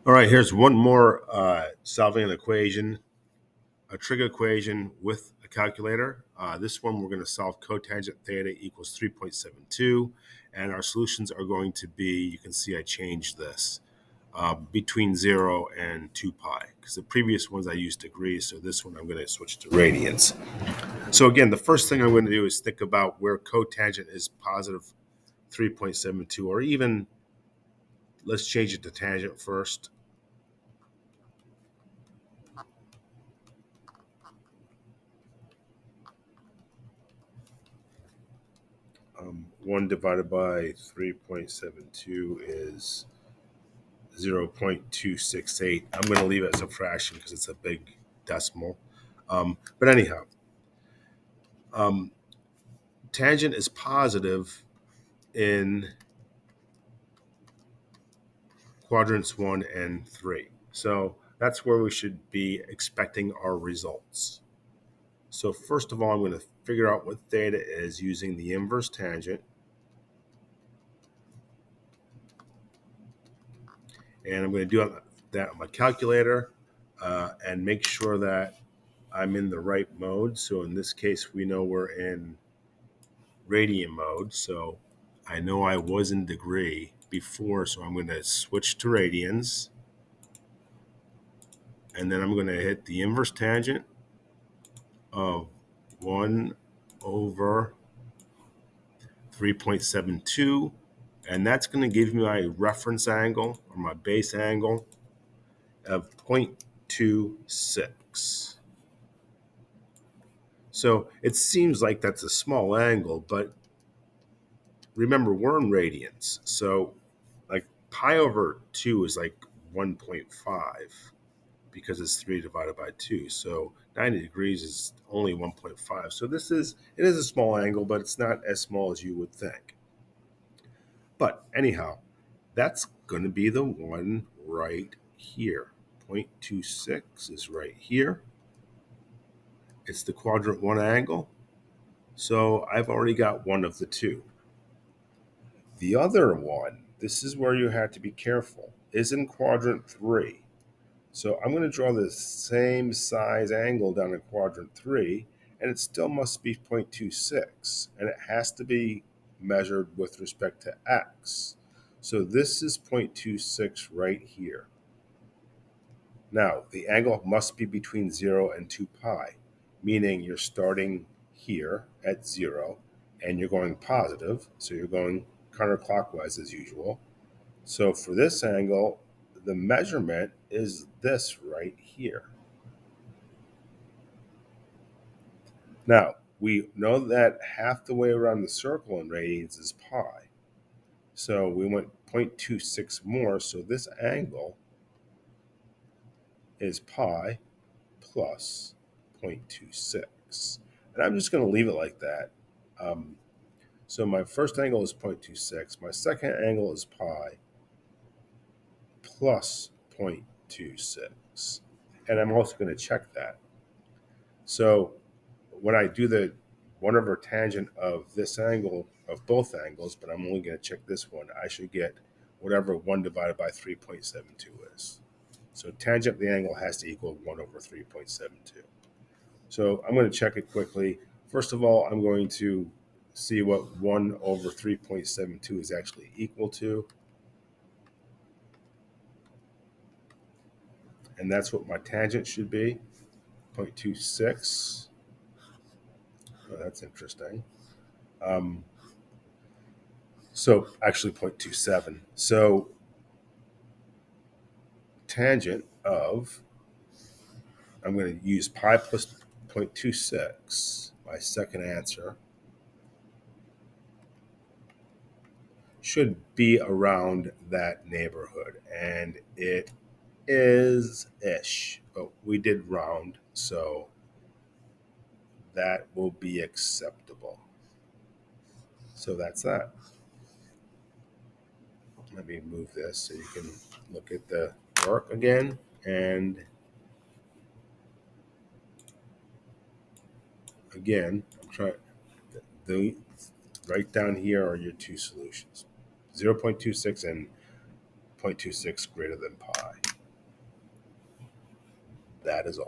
All right, here's one more solving an equation, a trig equation with a calculator. This one we're going to solve cotangent theta equals 3.72, and our solutions are going to be, you can see I changed this, between 0 and 2 pi, because the previous ones I used degrees, so this one I'm going to switch to radians. So again, the first thing I'm going to do is think about where cotangent is positive 3.72, or even, let's change it to tangent first. 1 divided by 3.72 is 0.268. I'm going to leave it as a fraction because it's a big decimal. But anyhow, tangent is positive in quadrants 1 and 3. So that's where we should be expecting our results. So first of all, I'm going to figure out what theta is using the inverse tangent. And I'm going to do that on my calculator and make sure that I'm in the right mode. So in this case, we know we're in radian mode. So I know I was in degree before, so I'm going to switch to radians. And then I'm going to hit the inverse tangent of 1 over 3.72. And that's going to give me my reference angle, or my base angle, of 0.26. So it seems like that's a small angle, but remember, we're in radians. So like pi over 2 is like 1.5 because it's 3 divided by 2. So 90 degrees is only 1.5. So it is a small angle, but it's not as small as you would think. But anyhow, that's going to be the one right here. 0.26 is right here. It's the quadrant 1 angle. So I've already got one of the two. The other one, this is where you have to be careful, is in quadrant 3. So I'm going to draw the same size angle down in quadrant 3, and it still must be 0.26, and it has to be measured with respect to x. So this is 0.26 right here. Now, the angle must be between 0 and 2 pi, meaning you're starting here at 0, and you're going positive, so you're going counterclockwise as usual. So for this angle, the measurement is this right here. Now, we know that half the way around the circle in radians is pi. So we went 0.26 more, so this angle is pi plus 0.26. And I'm just going to leave it like that. So my first angle is 0.26. My second angle is pi plus 0.26. And I'm also going to check that. So when I do the 1 over tangent of this angle, of both angles, but I'm only going to check this one, I should get whatever 1 divided by 3.72 is. So tangent of the angle has to equal 1 over 3.72. So I'm going to check it quickly. First of all, I'm going to see what 1 over 3.72 is actually equal to. And that's what my tangent should be, 0.26. Oh, that's interesting. So actually 0.27. So tangent of, I'm going to use pi plus 0.26, my second answer, should be around that neighborhood. And it is-ish, but we did round, so that will be acceptable. So that's that. Let me move this so you can look at the work again. And again, I'm trying the right down here are your two solutions, 0.26 and 0.26 greater than pi. that is all.